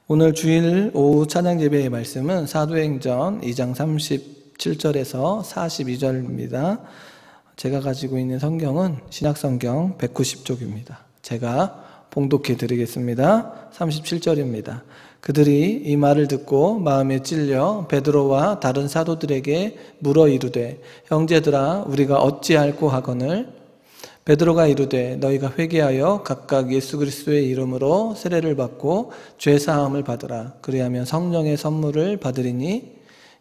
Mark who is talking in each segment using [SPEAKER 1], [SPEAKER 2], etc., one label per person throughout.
[SPEAKER 1] 오늘 주일 오후 찬양 예배의 말씀은 사도행전 2장 37절에서 42절입니다. 제가 가지고 있는 성경은 신약성경 190쪽입니다. 제가 봉독해 드리겠습니다. 37절입니다. 그들이 이 말을 듣고 마음에 찔려 베드로와 다른 사도들에게 물어 이르되 형제들아 우리가 어찌할꼬 하거늘 베드로가 이르되 너희가 회개하여 각각 예수 그리스도의 이름으로 세례를 받고 죄 사함을 받으라. 그리하면 성령의 선물을 받으리니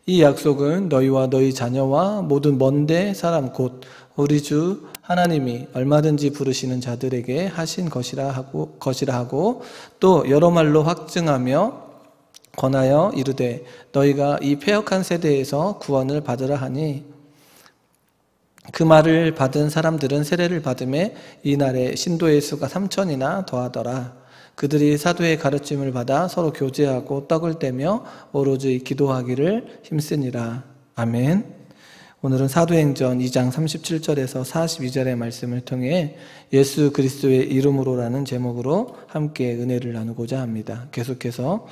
[SPEAKER 1] 이 약속은 너희와 너희 자녀와 모든 먼데 사람 곧 우리 주 하나님이 얼마든지 부르시는 자들에게 하신 것이라 하고 또 여러 말로 확증하며 권하여 이르되 너희가 이 패역한 세대에서 구원을 받으라 하니 그 말을 받은 사람들은 세례를 받음에 이날에 신도의 수가 3,000이나 더하더라. 그들이 사도의 가르침을 받아 서로 교제하고 떡을 떼며 오로지 기도하기를 힘쓰니라. 아멘. 오늘은 사도행전 2장 37절에서 42절의 말씀을 통해 예수 그리스도의 이름으로라는 제목으로 함께 은혜를 나누고자 합니다. 계속해서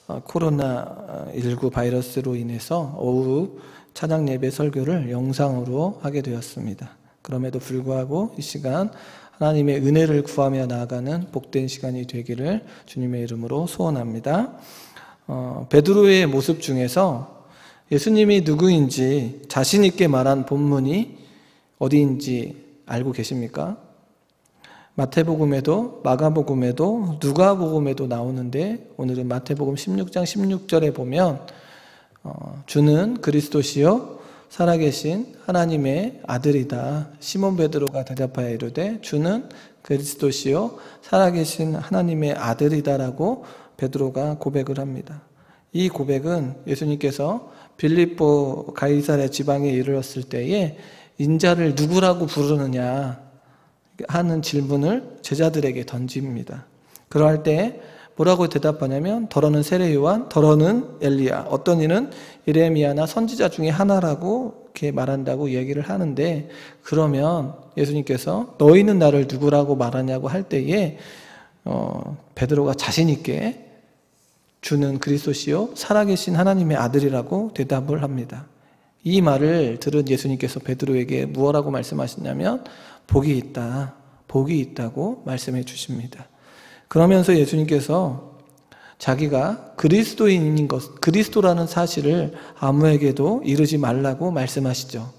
[SPEAKER 1] 코로나19 바이러스로 인해서 오후 찬양 예배 설교를 영상으로 하게 되었습니다. 그럼에도 불구하고 이 시간 하나님의 은혜를 구하며 나아가는 복된 시간이 되기를 주님의 이름으로 소원합니다. 베드로의 모습 중에서 예수님이 누구인지 자신 있게 말한 본문이 어디인지 알고 계십니까? 마태복음에도 마가복음에도 누가복음에도 나오는데 오늘은 마태복음 16장 16절에 보면 주는 그리스도시요 살아계신 하나님의 아들이다. 시몬 베드로가 대답하여 이르되 주는 그리스도시요 살아계신 하나님의 아들이다라고 베드로가 고백을 합니다. 이 고백은 예수님께서 빌립보 가이사랴 지방에 이르렀을 때에 인자를 누구라고 부르느냐 하는 질문을 제자들에게 던집니다. 그러할 때 뭐라고 대답하냐면 더러는 세례 요한, 더러는 엘리야, 어떤 이는 예레미야나 선지자 중에 하나라고 이렇게 말한다고 얘기를 하는데, 그러면 예수님께서 너희는 나를 누구라고 말하냐고 할 때에 베드로가 자신 있게 주는 그리스도시요 살아계신 하나님의 아들이라고 대답을 합니다. 이 말을 들은 예수님께서 베드로에게 무엇라고 말씀하시냐면 복이 있다, 복이 있다고 말씀해 주십니다. 그러면서 예수님께서 자기가 그리스도인인 것, 그리스도라는 사실을 아무에게도 이르지 말라고 말씀하시죠.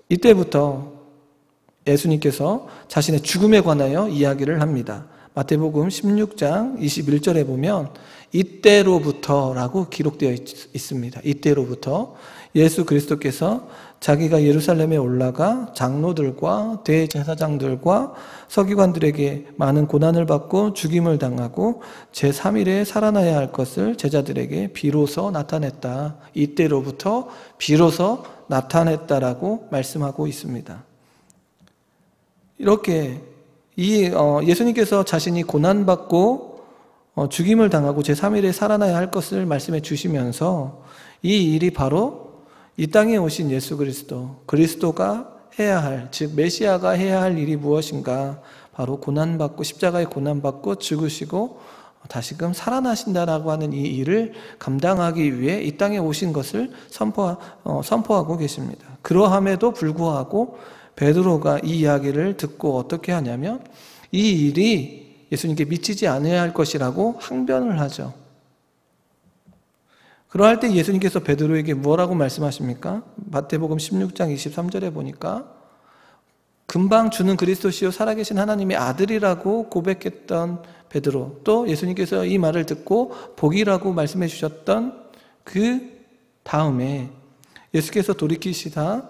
[SPEAKER 1] 이때부터 예수님께서 자신의 죽음에 관하여 이야기를 합니다. 마태복음 16장 21절에 보면 이때로부터라고 기록되어 있습니다. 이때로부터 예수 그리스도께서 자기가 예루살렘에 올라가 장로들과 대제사장들과 서기관들에게 많은 고난을 받고 죽임을 당하고 제3일에 살아나야 할 것을 제자들에게 비로소 나타냈다. 이때로부터 비로소 나타냈다라고 말씀하고 있습니다. 이렇게 예수님께서 자신이 고난받고 죽임을 당하고 제3일에 살아나야 할 것을 말씀해 주시면서 이 일이 바로 이 땅에 오신 예수 그리스도가 해야 할, 즉 메시아가 해야 할 일이 무엇인가? 바로 고난받고 십자가에 고난받고 죽으시고 다시금 살아나신다라고 하는 이 일을 감당하기 위해 이 땅에 오신 것을 선포하고 계십니다. 그러함에도 불구하고 베드로가 이 이야기를 듣고 어떻게 하냐면 이 일이 예수님께 미치지 않아야 할 것이라고 항변을 하죠. 그러할 때 예수님께서 베드로에게 뭐라고 말씀하십니까? 마태복음 16장 23절에 보니까 금방 주는 그리스도시요 살아계신 하나님의 아들이라고 고백했던 베드로, 또 예수님께서 이 말을 듣고 복이라고 말씀해 주셨던 그 다음에 예수께서 돌이키시다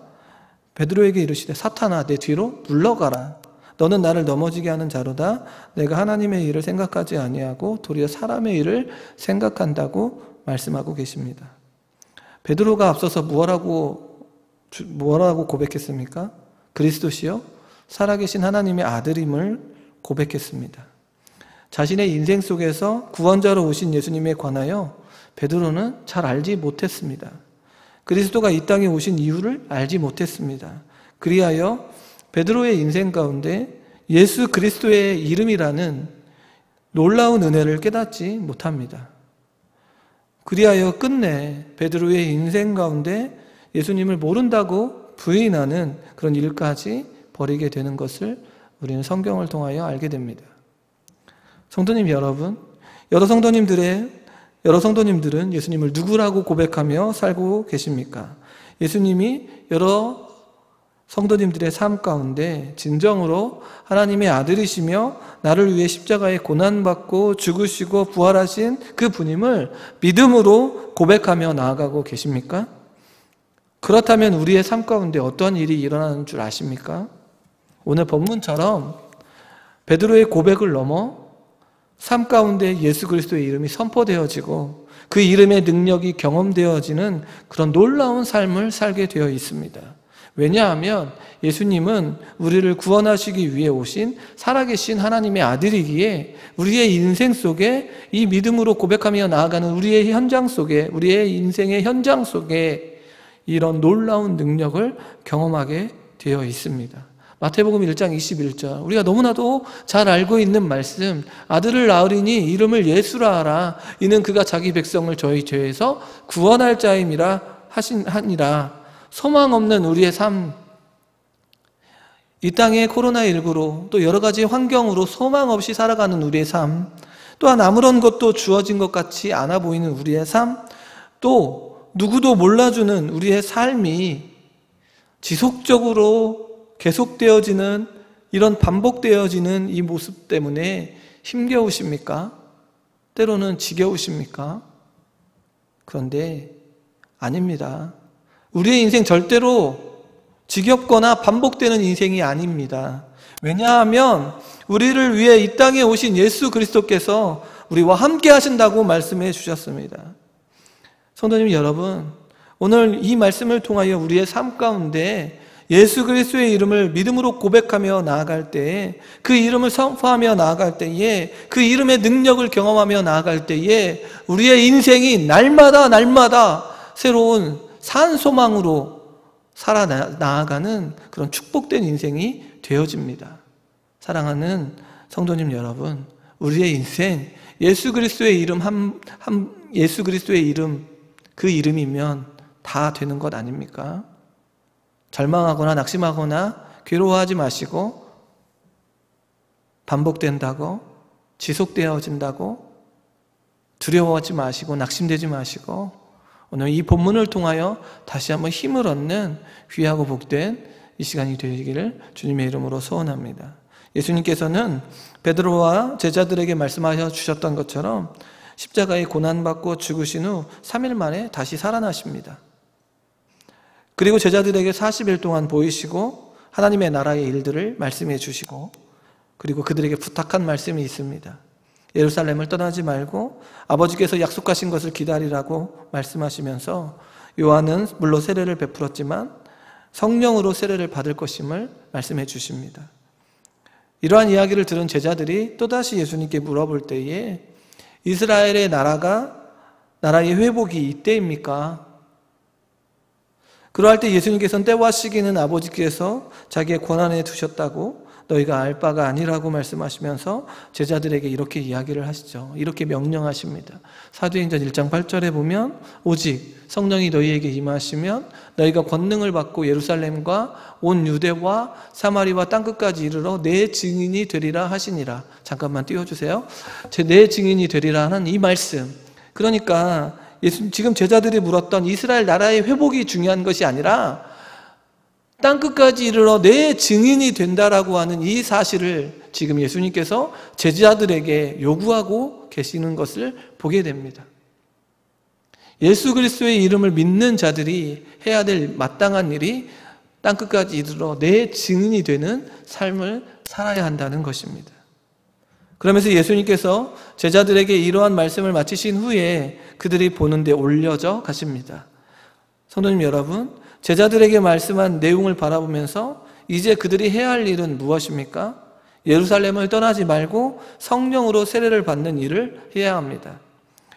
[SPEAKER 1] 베드로에게 이르시되 사탄아 내 뒤로 물러가라. 너는 나를 넘어지게 하는 자로다. 내가 하나님의 일을 생각하지 아니하고 도리어 사람의 일을 생각한다고 말씀하고 계십니다. 베드로가 앞서서 뭐라고 고백했습니까? 그리스도시요 살아계신 하나님의 아들임을 고백했습니다. 자신의 인생 속에서 구원자로 오신 예수님에 관하여 베드로는 잘 알지 못했습니다. 그리스도가 이 땅에 오신 이유를 알지 못했습니다. 그리하여 베드로의 인생 가운데 예수 그리스도의 이름이라는 놀라운 은혜를 깨닫지 못합니다. 그리하여 끝내 베드로의 인생 가운데 예수님을 모른다고 부인하는 그런 일까지 벌이게 되는 것을 우리는 성경을 통하여 알게 됩니다. 성도님 여러분, 여러 성도님들은 예수님을 누구라고 고백하며 살고 계십니까? 예수님이 여러 성도님들의 삶 가운데 진정으로 하나님의 아들이시며 나를 위해 십자가에 고난받고 죽으시고 부활하신 그 분임을 믿음으로 고백하며 나아가고 계십니까? 그렇다면 우리의 삶 가운데 어떤 일이 일어나는 줄 아십니까? 오늘 본문처럼 베드로의 고백을 넘어 삶 가운데 예수 그리스도의 이름이 선포되어지고 그 이름의 능력이 경험되어지는 그런 놀라운 삶을 살게 되어 있습니다. 왜냐하면 예수님은 우리를 구원하시기 위해 오신 살아계신 하나님의 아들이기에 우리의 인생 속에 이 믿음으로 고백하며 나아가는 우리의 현장 속에, 우리의 인생의 현장 속에 이런 놀라운 능력을 경험하게 되어 있습니다. 마태복음 1장 21절, 우리가 너무나도 잘 알고 있는 말씀, 아들을 낳으리니 이름을 예수라 하라. 이는 그가 자기 백성을 저희 죄에서 구원할 자임이라 하니라. 소망 없는 우리의 삶, 이 땅의 코로나19로 또 여러 가지 환경으로 소망 없이 살아가는 우리의 삶, 또한 아무런 것도 주어진 것 같이 않아 보이는 우리의 삶, 또 누구도 몰라주는 우리의 삶이 지속적으로 계속되어지는, 이런 반복되어지는 이 모습 때문에 힘겨우십니까? 때로는 지겨우십니까? 그런데 아닙니다. 우리의 인생 절대로 지겹거나 반복되는 인생이 아닙니다. 왜냐하면 우리를 위해 이 땅에 오신 예수 그리스도께서 우리와 함께 하신다고 말씀해 주셨습니다. 성도님 여러분, 오늘 이 말씀을 통하여 우리의 삶 가운데 예수 그리스도의 이름을 믿음으로 고백하며 나아갈 때에, 그 이름을 선포하며 나아갈 때에, 그 이름의 능력을 경험하며 나아갈 때에 우리의 인생이 날마다 새로운 산소망으로 살아나가는 그런 축복된 인생이 되어집니다. 사랑하는 성도님 여러분, 우리의 인생 예수 그리스도의 이름 예수 그리스도의 이름, 그 이름이면 다 되는 것 아닙니까? 절망하거나 낙심하거나 괴로워하지 마시고, 반복된다고, 지속되어진다고 두려워하지 마시고 낙심되지 마시고, 오늘 이 본문을 통하여 다시 한번 힘을 얻는 귀하고 복된 이 시간이 되기를 주님의 이름으로 소원합니다. 예수님께서는 베드로와 제자들에게 말씀하셔 주셨던 것처럼 십자가에 고난받고 죽으신 후 3일 만에 다시 살아나십니다. 그리고 제자들에게 40일 동안 보이시고 하나님의 나라의 일들을 말씀해 주시고, 그리고 그들에게 부탁한 말씀이 있습니다. 예루살렘을 떠나지 말고 아버지께서 약속하신 것을 기다리라고 말씀하시면서, 요한은 물론 세례를 베풀었지만 성령으로 세례를 받을 것임을 말씀해 주십니다. 이러한 이야기를 들은 제자들이 또다시 예수님께 물어볼 때에, 이스라엘의 나라의 회복이 이때입니까? 그러할 때 예수님께서는 때와 시기는 아버지께서 자기의 권한에 두셨다고 너희가 알 바가 아니라고 말씀하시면서 제자들에게 이렇게 이야기를 하시죠. 이렇게 명령하십니다. 사도행전 1장 8절에 보면, 오직 성령이 너희에게 임하시면 너희가 권능을 받고 예루살렘과 온 유대와 사마리와 땅끝까지 이르러 내 증인이 되리라 하시니라. 잠깐만 띄워주세요. 내 증인이 되리라 하는 이 말씀, 그러니까 지금 제자들이 물었던 이스라엘 나라의 회복이 중요한 것이 아니라 땅끝까지 이르러 내 증인이 된다라고 하는 이 사실을 지금 예수님께서 제자들에게 요구하고 계시는 것을 보게 됩니다. 예수 그리스도의 이름을 믿는 자들이 해야 될 마땅한 일이 땅끝까지 이르러 내 증인이 되는 삶을 살아야 한다는 것입니다. 그러면서 예수님께서 제자들에게 이러한 말씀을 마치신 후에 그들이 보는 데 올려져 가십니다. 성도님 여러분, 제자들에게 말씀한 내용을 바라보면서 이제 그들이 해야 할 일은 무엇입니까? 예루살렘을 떠나지 말고 성령으로 세례를 받는 일을 해야 합니다.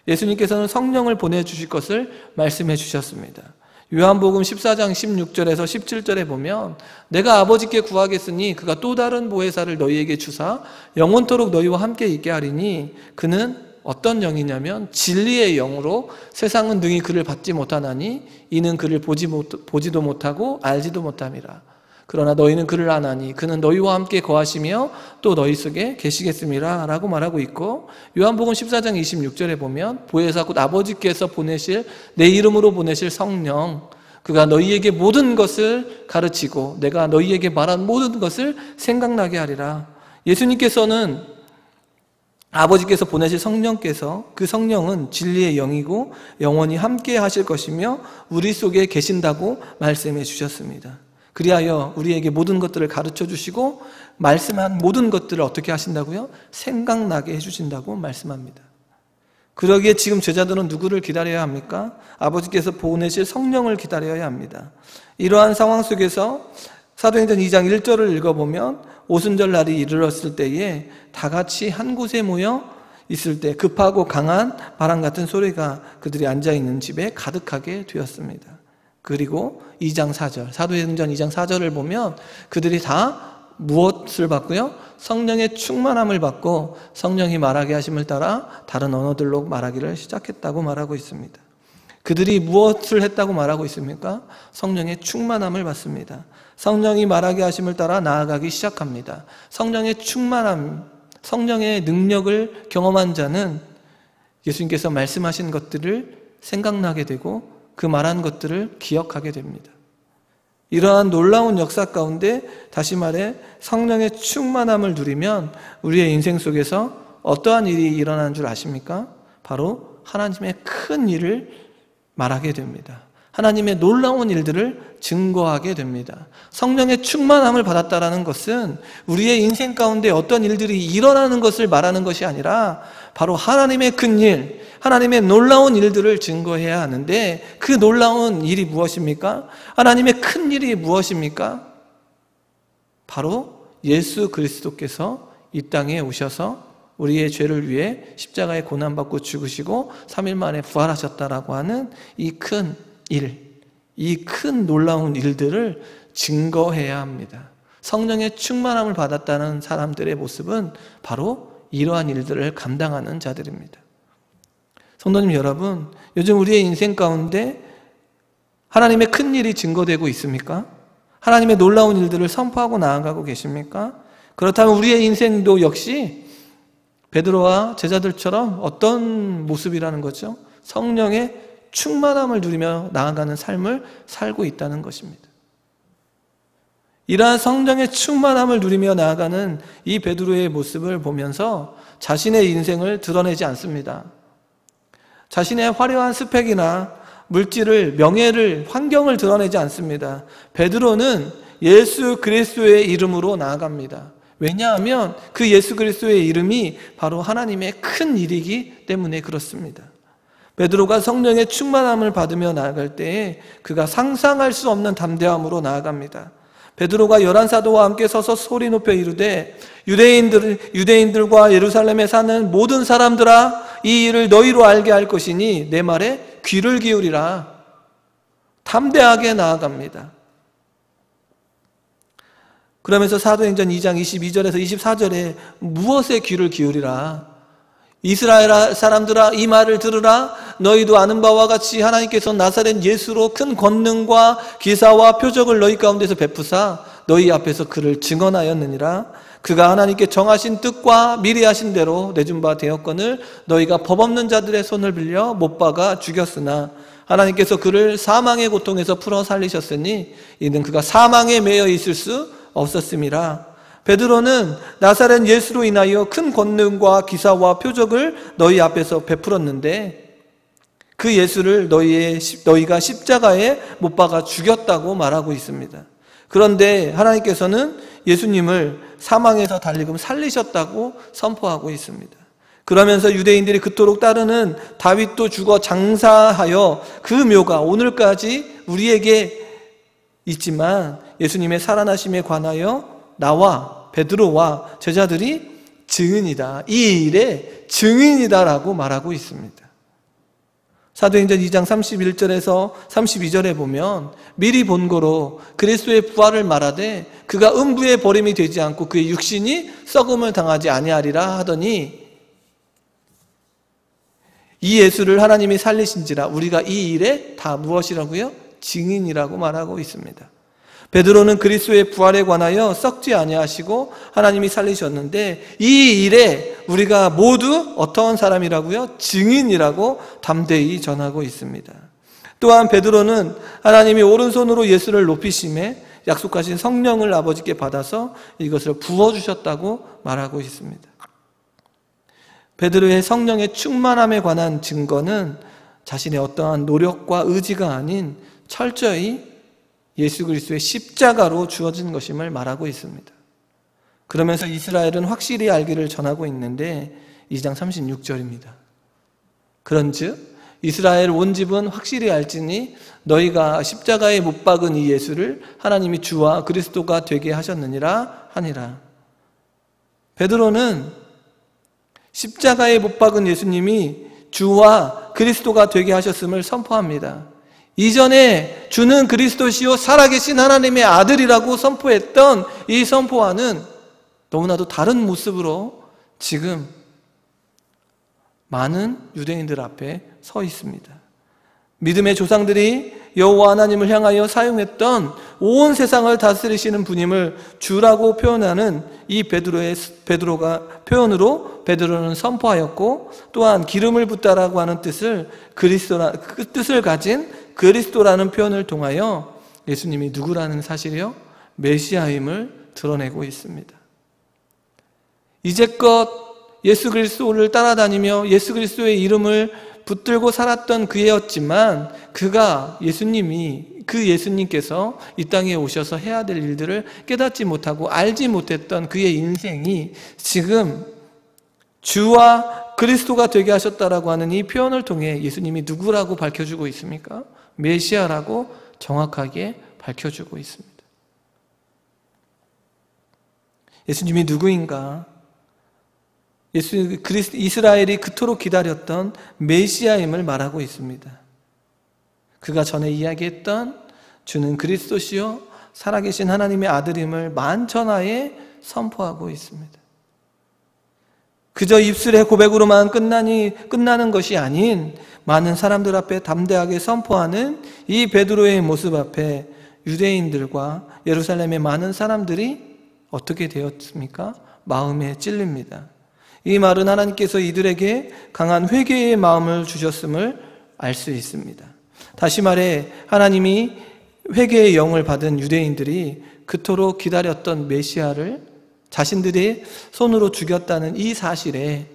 [SPEAKER 1] 예수님께서는 성령을 보내주실 것을 말씀해 주셨습니다. 요한복음 14장 16절에서 17절에 보면, 내가 아버지께 구하겠으니 그가 또 다른 보혜사를 너희에게 주사 영원토록 너희와 함께 있게 하리니 그는 어떤 영이냐면 진리의 영으로 세상은 능히 그를 받지 못하나니 이는 그를 보지도 못하고 알지도 못함이라. 그러나 너희는 그를 아나니 그는 너희와 함께 거하시며 또 너희 속에 계시겠음이라 라고 말하고 있고, 요한복음 14장 26절에 보면 보혜사 곧 아버지께서 보내실 내 이름으로 보내실 성령, 그가 너희에게 모든 것을 가르치고 내가 너희에게 말한 모든 것을 생각나게 하리라. 예수님께서는 아버지께서 보내실 성령께서, 그 성령은 진리의 영이고 영원히 함께 하실 것이며 우리 속에 계신다고 말씀해 주셨습니다. 그리하여 우리에게 모든 것들을 가르쳐 주시고 말씀한 모든 것들을 어떻게 하신다고요? 생각나게 해주신다고 말씀합니다. 그러기에 지금 제자들은 누구를 기다려야 합니까? 아버지께서 보내실 성령을 기다려야 합니다. 이러한 상황 속에서 사도행전 2장 1절을 읽어보면 오순절 날이 이르렀을 때에 다 같이 한 곳에 모여 있을 때 급하고 강한 바람 같은 소리가 그들이 앉아있는 집에 가득하게 되었습니다. 그리고 2장 4절, 사도행전 2장 4절을 보면 그들이 다 무엇을 받고요? 성령의 충만함을 받고 성령이 말하게 하심을 따라 다른 언어들로 말하기를 시작했다고 말하고 있습니다. 그들이 무엇을 했다고 말하고 있습니까? 성령의 충만함을 받습니다. 성령이 말하게 하심을 따라 나아가기 시작합니다. 성령의 충만함, 성령의 능력을 경험한 자는 예수님께서 말씀하신 것들을 생각나게 되고 그 말한 것들을 기억하게 됩니다. 이러한 놀라운 역사 가운데 다시 말해 성령의 충만함을 누리면 우리의 인생 속에서 어떠한 일이 일어나는 줄 아십니까? 바로 하나님의 큰 일을 말하게 됩니다. 하나님의 놀라운 일들을 증거하게 됩니다. 성령의 충만함을 받았다는 것은 우리의 인생 가운데 어떤 일들이 일어나는 것을 말하는 것이 아니라 바로 하나님의 큰 일, 하나님의 놀라운 일들을 증거해야 하는데, 그 놀라운 일이 무엇입니까? 하나님의 큰 일이 무엇입니까? 바로 예수 그리스도께서 이 땅에 오셔서 우리의 죄를 위해 십자가에 고난받고 죽으시고 3일 만에 부활하셨다라고 하는 이 큰 일, 이 큰 놀라운 일들을 증거해야 합니다. 성령의 충만함을 받았다는 사람들의 모습은 바로 이러한 일들을 감당하는 자들입니다. 성도님 여러분, 요즘 우리의 인생 가운데 하나님의 큰 일이 증거되고 있습니까? 하나님의 놀라운 일들을 선포하고 나아가고 계십니까? 그렇다면 우리의 인생도 역시 베드로와 제자들처럼 어떤 모습이라는 거죠? 성령의 충만함을 누리며 나아가는 삶을 살고 있다는 것입니다. 이러한 성령의 충만함을 누리며 나아가는 이 베드로의 모습을 보면서 자신의 인생을 드러내지 않습니다. 자신의 화려한 스펙이나 물질을, 명예를, 환경을 드러내지 않습니다. 베드로는 예수 그리스도의 이름으로 나아갑니다. 왜냐하면 그 예수 그리스도의 이름이 바로 하나님의 큰 일이기 때문에 그렇습니다. 베드로가 성령의 충만함을 받으며 나아갈 때에 그가 상상할 수 없는 담대함으로 나아갑니다. 베드로가 11사도와 함께 서서 소리 높여 이르되 유대인들과 예루살렘에 사는 모든 사람들아, 이 일을 너희로 알게 할 것이니 내 말에 귀를 기울이라. 담대하게 나아갑니다. 그러면서 사도행전 2장 22절에서 24절에 무엇에 귀를 기울이라? 이스라엘 사람들아, 이 말을 들으라. 너희도 아는 바와 같이 하나님께서 나사렛 예수로 큰 권능과 기사와 표적을 너희 가운데서 베푸사 너희 앞에서 그를 증언하였느니라. 그가 하나님께 정하신 뜻과 미리 하신 대로 내준 바 되었거늘 너희가 법 없는 자들의 손을 빌려 못 박아 죽였으나 하나님께서 그를 사망의 고통에서 풀어 살리셨으니 이는 그가 사망에 매여 있을 수 없었음이라. 베드로는 나사렛 예수로 인하여 큰 권능과 기사와 표적을 너희 앞에서 베풀었는데 그 예수를 너희가 십자가에 못 박아 죽였다고 말하고 있습니다. 그런데 하나님께서는 예수님을 사망에서 달리금 살리셨다고 선포하고 있습니다. 그러면서 유대인들이 그토록 따르는 다윗도 죽어 장사하여 그 묘가 오늘까지 우리에게 있지만 예수님의 살아나심에 관하여 나와 베드로와 제자들이 증인이다, 이 일의 증인이다라고 말하고 있습니다. 사도행전 2장 31절에서 32절에 보면 미리 본고로 그리스도의 부활을 말하되 그가 음부에 버림이 되지 않고 그의 육신이 썩음을 당하지 아니하리라 하더니 이 예수를 하나님이 살리신지라 우리가 이 일에 다 무엇이라고요? 증인이라고 말하고 있습니다. 베드로는 그리스도의 부활에 관하여 썩지 아니하시고 하나님이 살리셨는데 이 일에 우리가 모두 어떠한 사람이라고요? 증인이라고 담대히 전하고 있습니다. 또한 베드로는 하나님이 오른손으로 예수를 높이심에 약속하신 성령을 아버지께 받아서 이것을 부어주셨다고 말하고 있습니다. 베드로의 성령의 충만함에 관한 증거는 자신의 어떠한 노력과 의지가 아닌 철저히 예수 그리스도의 십자가로 주어진 것임을 말하고 있습니다. 그러면서 이스라엘은 확실히 알기를 전하고 있는데 2장 36절입니다. 그런즉 이스라엘 온 집은 확실히 알지니 너희가 십자가에 못 박은 이 예수를 하나님이 주와 그리스도가 되게 하셨느니라 하니라. 베드로는 십자가에 못 박은 예수님이 주와 그리스도가 되게 하셨음을 선포합니다. 이전에 주는 그리스도시요 살아계신 하나님의 아들이라고 선포했던 이 선포와는 너무나도 다른 모습으로 지금 많은 유대인들 앞에 서 있습니다. 믿음의 조상들이 여호와 하나님을 향하여 사용했던 온 세상을 다스리시는 분임을 주라고 표현하는 이 베드로가 표현으로 베드로는 선포하였고, 또한 기름을 붓다라고 하는 뜻을 그 뜻을 가진 그리스도라는 표현을 통하여 예수님이 누구라는 사실이요? 메시아임을 드러내고 있습니다. 이제껏 예수 그리스도를 따라다니며 예수 그리스도의 이름을 붙들고 살았던 그였지만 그가 그 예수님께서 이 땅에 오셔서 해야 될 일들을 깨닫지 못하고 알지 못했던 그의 인생이 지금 주와 그리스도가 되게 하셨다라고 하는 이 표현을 통해 예수님이 누구라고 밝혀주고 있습니까? 메시아라고 정확하게 밝혀주고 있습니다. 예수님이 누구인가? 이스라엘이 그토록 기다렸던 메시아임을 말하고 있습니다. 그가 전에 이야기했던 주는 그리스도시요 살아계신 하나님의 아들임을 만천하에 선포하고 있습니다. 그저 입술의 고백으로만 끝나는 것이 아닌 많은 사람들 앞에 담대하게 선포하는 이 베드로의 모습 앞에 유대인들과 예루살렘의 많은 사람들이 어떻게 되었습니까? 마음에 찔립니다. 이 말은 하나님께서 이들에게 강한 회개의 마음을 주셨음을 알 수 있습니다. 다시 말해 하나님이 회개의 영을 받은 유대인들이 그토록 기다렸던 메시아를 자신들의 손으로 죽였다는 이 사실에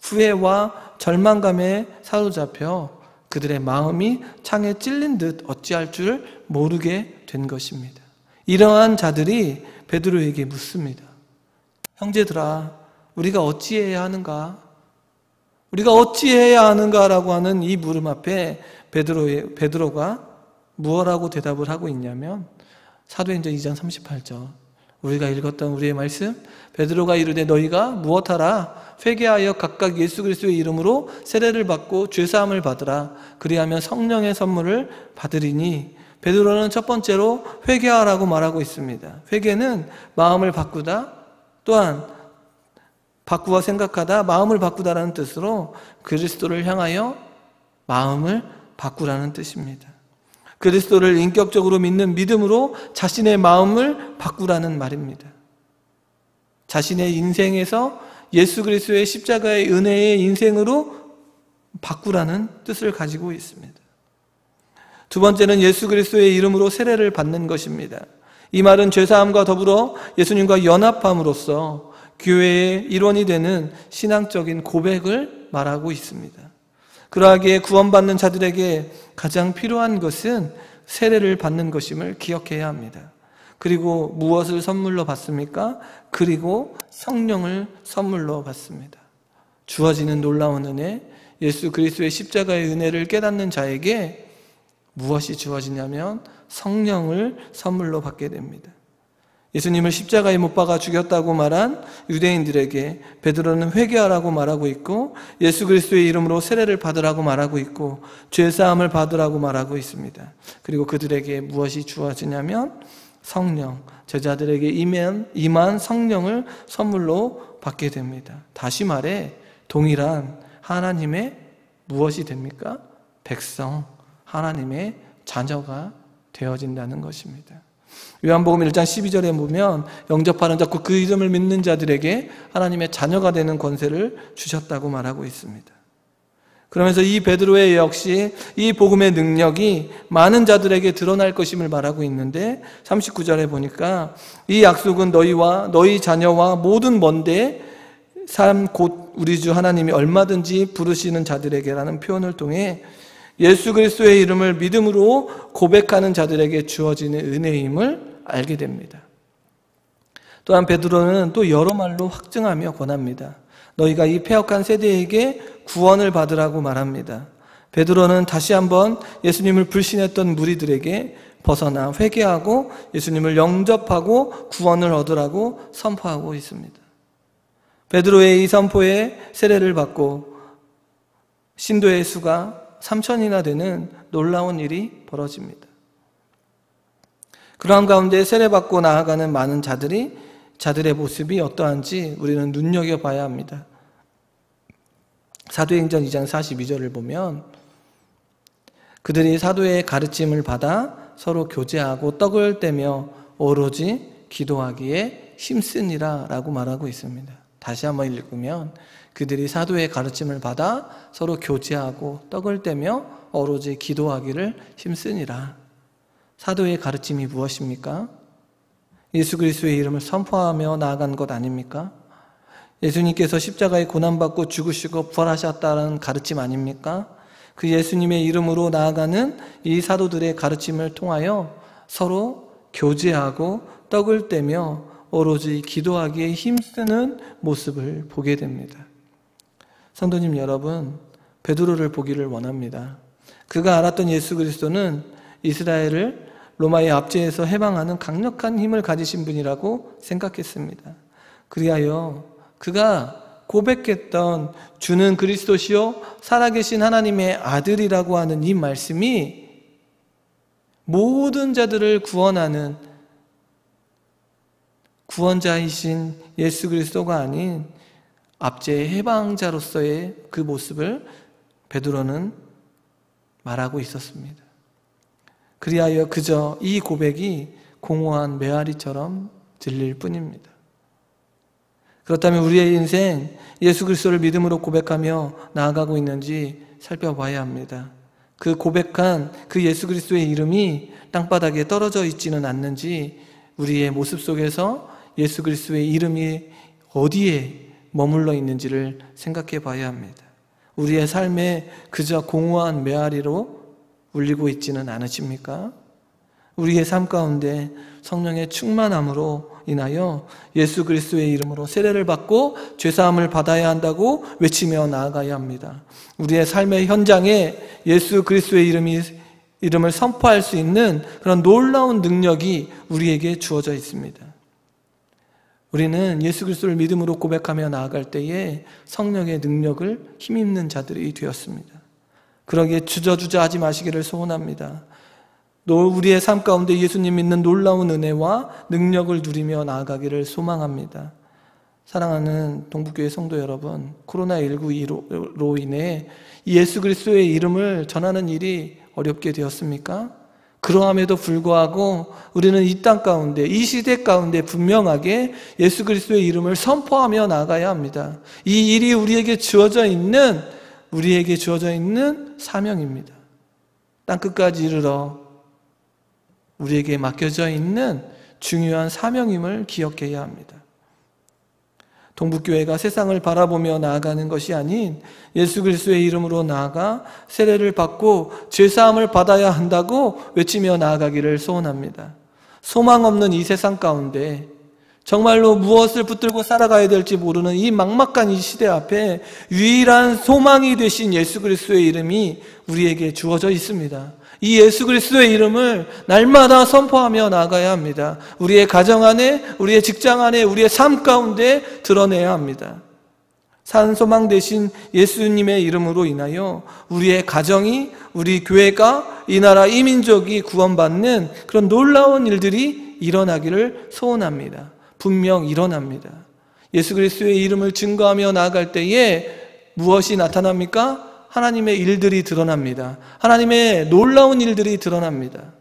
[SPEAKER 1] 후회와 절망감에 사로잡혀 그들의 마음이 창에 찔린 듯 어찌할 줄 모르게 된 것입니다. 이러한 자들이 베드로에게 묻습니다. 형제들아, 우리가 어찌해야 하는가? 우리가 어찌해야 하는가라고 하는 이 물음 앞에 베드로가 무엇라고 대답을 하고 있냐면 사도행전 2장 38절 우리가 읽었던 우리의 말씀, 베드로가 이르되 너희가 무엇하라? 회개하여 각각 예수 그리스도의 이름으로 세례를 받고 죄사함을 받으라. 그리하면 성령의 선물을 받으리니. 베드로는 첫 번째로 회개하라고 말하고 있습니다. 회개는 마음을 바꾸다, 또한 바꾸어 생각하다, 마음을 바꾸다라는 뜻으로 그리스도를 향하여 마음을 바꾸라는 뜻입니다. 그리스도를 인격적으로 믿는 믿음으로 자신의 마음을 바꾸라는 말입니다. 자신의 인생에서 예수 그리스도의 십자가의 은혜의 인생으로 바꾸라는 뜻을 가지고 있습니다. 두 번째는 예수 그리스도의 이름으로 세례를 받는 것입니다. 이 말은 죄사함과 더불어 예수님과 연합함으로써 교회의 일원이 되는 신앙적인 고백을 말하고 있습니다. 그러하기에 구원받는 자들에게 가장 필요한 것은 세례를 받는 것임을 기억해야 합니다. 그리고 무엇을 선물로 받습니까? 그리고 성령을 선물로 받습니다. 주어지는 놀라운 은혜, 예수 그리스도의 십자가의 은혜를 깨닫는 자에게 무엇이 주어지냐면 성령을 선물로 받게 됩니다. 예수님을 십자가에 못 박아 죽였다고 말한 유대인들에게 베드로는 회개하라고 말하고 있고 예수 그리스도의 이름으로 세례를 받으라고 말하고 있고 죄사함을 받으라고 말하고 있습니다. 그리고 그들에게 무엇이 주어지냐면 성령, 제자들에게 임한 성령을 선물로 받게 됩니다. 다시 말해 동일한 하나님의 무엇이 됩니까? 백성, 하나님의 자녀가 되어진다는 것입니다. 요한복음 1장 12절에 보면 영접하는 자, 그 이름을 믿는 자들에게 하나님의 자녀가 되는 권세를 주셨다고 말하고 있습니다. 그러면서 이 베드로의 역시 이 복음의 능력이 많은 자들에게 드러날 것임을 말하고 있는데 39절에 보니까 이 약속은 너희와 너희 자녀와 모든 먼데 삶 곧 우리 주 하나님이 얼마든지 부르시는 자들에게라는 표현을 통해 예수 그리스도의 이름을 믿음으로 고백하는 자들에게 주어지는 은혜임을 알게 됩니다. 또한 베드로는 또 여러 말로 확증하며 권합니다. 너희가 이 패역한 세대에게 구원을 받으라고 말합니다. 베드로는 다시 한번 예수님을 불신했던 무리들에게 벗어나 회개하고 예수님을 영접하고 구원을 얻으라고 선포하고 있습니다. 베드로의 이 선포에 세례를 받고 신도의 수가 3,000이나 되는 놀라운 일이 벌어집니다. 그러한 가운데 세례받고 나아가는 많은 자들의 모습이 어떠한지 우리는 눈여겨봐야 합니다. 사도행전 2장 42절을 보면 그들이 사도의 가르침을 받아 서로 교제하고 떡을 떼며 오로지 기도하기에 힘쓰니라 라고 말하고 있습니다. 다시 한번 읽으면 그들이 사도의 가르침을 받아 서로 교제하고 떡을 떼며 오로지 기도하기를 힘쓰니라. 사도의 가르침이 무엇입니까? 예수 그리스도의 이름을 선포하며 나아간 것 아닙니까? 예수님께서 십자가에 고난받고 죽으시고 부활하셨다는 가르침 아닙니까? 그 예수님의 이름으로 나아가는 이 사도들의 가르침을 통하여 서로 교제하고 떡을 떼며 오로지 기도하기에 힘쓰는 모습을 보게 됩니다. 성도님 여러분, 베드로를 보기를 원합니다. 그가 알았던 예수 그리스도는 이스라엘을 로마의 압제에서 해방하는 강력한 힘을 가지신 분이라고 생각했습니다. 그리하여 그가 고백했던 주는 그리스도시요 살아계신 하나님의 아들이라고 하는 이 말씀이 모든 자들을 구원하는 구원자이신 예수 그리스도가 아닌 압제의 해방자로서의 그 모습을 베드로는 말하고 있었습니다. 그리하여 그저 이 고백이 공허한 메아리처럼 들릴 뿐입니다. 그렇다면 우리의 인생 예수 그리스도를 믿음으로 고백하며 나아가고 있는지 살펴봐야 합니다. 그 고백한 그 예수 그리스도의 이름이 땅바닥에 떨어져 있지는 않는지 우리의 모습 속에서 예수 그리스도의 이름이 어디에 머물러 있는지를 생각해 봐야 합니다. 우리의 삶에 그저 공허한 메아리로 울리고 있지는 않으십니까? 우리의 삶 가운데 성령의 충만함으로 인하여 예수 그리스도의 이름으로 세례를 받고 죄사함을 받아야 한다고 외치며 나아가야 합니다. 우리의 삶의 현장에 예수 그리스도의 이름을 선포할 수 있는 그런 놀라운 능력이 우리에게 주어져 있습니다. 우리는 예수 그리스도를 믿음으로 고백하며 나아갈 때에 성령의 능력을 힘입는 자들이 되었습니다. 그러기에 주저주저 하지 마시기를 소원합니다. 우리의 삶 가운데 예수님 믿는 놀라운 은혜와 능력을 누리며 나아가기를 소망합니다. 사랑하는 동북교회 성도 여러분, 코로나19로 인해 예수 그리스도의 이름을 전하는 일이 어렵게 되었습니까? 그러함에도 불구하고 우리는 이 땅 가운데, 이 시대 가운데 분명하게 예수 그리스도의 이름을 선포하며 나아가야 합니다. 이 일이 우리에게 주어져 있는 사명입니다. 땅끝까지 이르러 우리에게 맡겨져 있는 중요한 사명임을 기억해야 합니다. 동북교회가 세상을 바라보며 나아가는 것이 아닌 예수 그리스도의 이름으로 나아가 세례를 받고 죄사함을 받아야 한다고 외치며 나아가기를 소원합니다. 소망 없는 이 세상 가운데 정말로 무엇을 붙들고 살아가야 될지 모르는 이 막막한 이 시대 앞에 유일한 소망이 되신 예수 그리스도의 이름이 우리에게 주어져 있습니다. 이 예수 그리스도의 이름을 날마다 선포하며 나아가야 합니다. 우리의 가정 안에, 우리의 직장 안에, 우리의 삶 가운데 드러내야 합니다. 산 소망 되신 예수님의 이름으로 인하여 우리의 가정이, 우리 교회가, 이 나라, 이 민족이 구원받는 그런 놀라운 일들이 일어나기를 소원합니다. 분명 일어납니다. 예수 그리스도의 이름을 증거하며 나아갈 때에 무엇이 나타납니까? 하나님의 일들이 드러납니다. 하나님의 놀라운 일들이 드러납니다.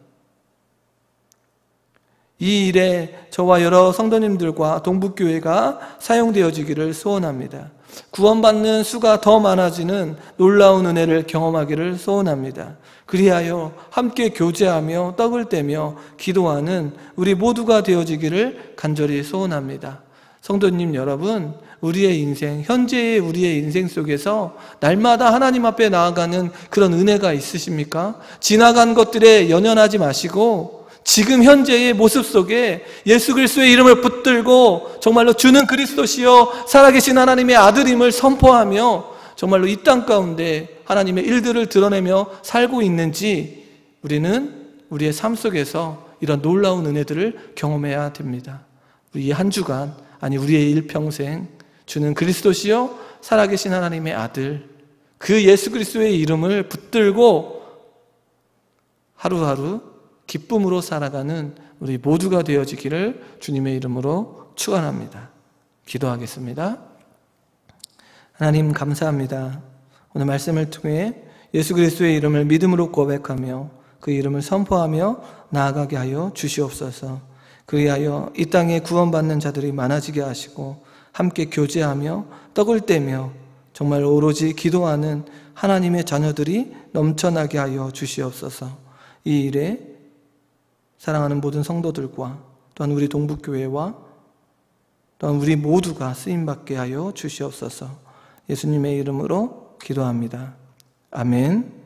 [SPEAKER 1] 이 일에 저와 여러 성도님들과 동북교회가 사용되어지기를 소원합니다. 구원받는 수가 더 많아지는 놀라운 은혜를 경험하기를 소원합니다. 그리하여 함께 교제하며 떡을 떼며 기도하는 우리 모두가 되어지기를 간절히 소원합니다. 성도님 여러분, 우리의 인생, 현재의 우리의 인생 속에서 날마다 하나님 앞에 나아가는 그런 은혜가 있으십니까? 지나간 것들에 연연하지 마시고 지금 현재의 모습 속에 예수 그리스도의 이름을 붙들고 정말로 주는 그리스도시요 살아계신 하나님의 아들임을 선포하며 정말로 이 땅 가운데 하나님의 일들을 드러내며 살고 있는지 우리는 우리의 삶 속에서 이런 놀라운 은혜들을 경험해야 됩니다. 우리 한 주간, 아니 우리의 일평생 주는 그리스도시요 살아계신 하나님의 아들, 그 예수 그리스도의 이름을 붙들고 하루하루 기쁨으로 살아가는 우리 모두가 되어지기를 주님의 이름으로 축원합니다. 기도하겠습니다. 하나님 감사합니다. 오늘 말씀을 통해 예수 그리스도의 이름을 믿음으로 고백하며 그 이름을 선포하며 나아가게 하여 주시옵소서. 그리하여 이 땅에 구원받는 자들이 많아지게 하시고 함께 교제하며 떡을 떼며 정말 오로지 기도하는 하나님의 자녀들이 넘쳐나게 하여 주시옵소서. 이 일에 사랑하는 모든 성도들과 또한 우리 동북교회와 또한 우리 모두가 쓰임받게 하여 주시옵소서. 예수님의 이름으로 기도합니다. 아멘.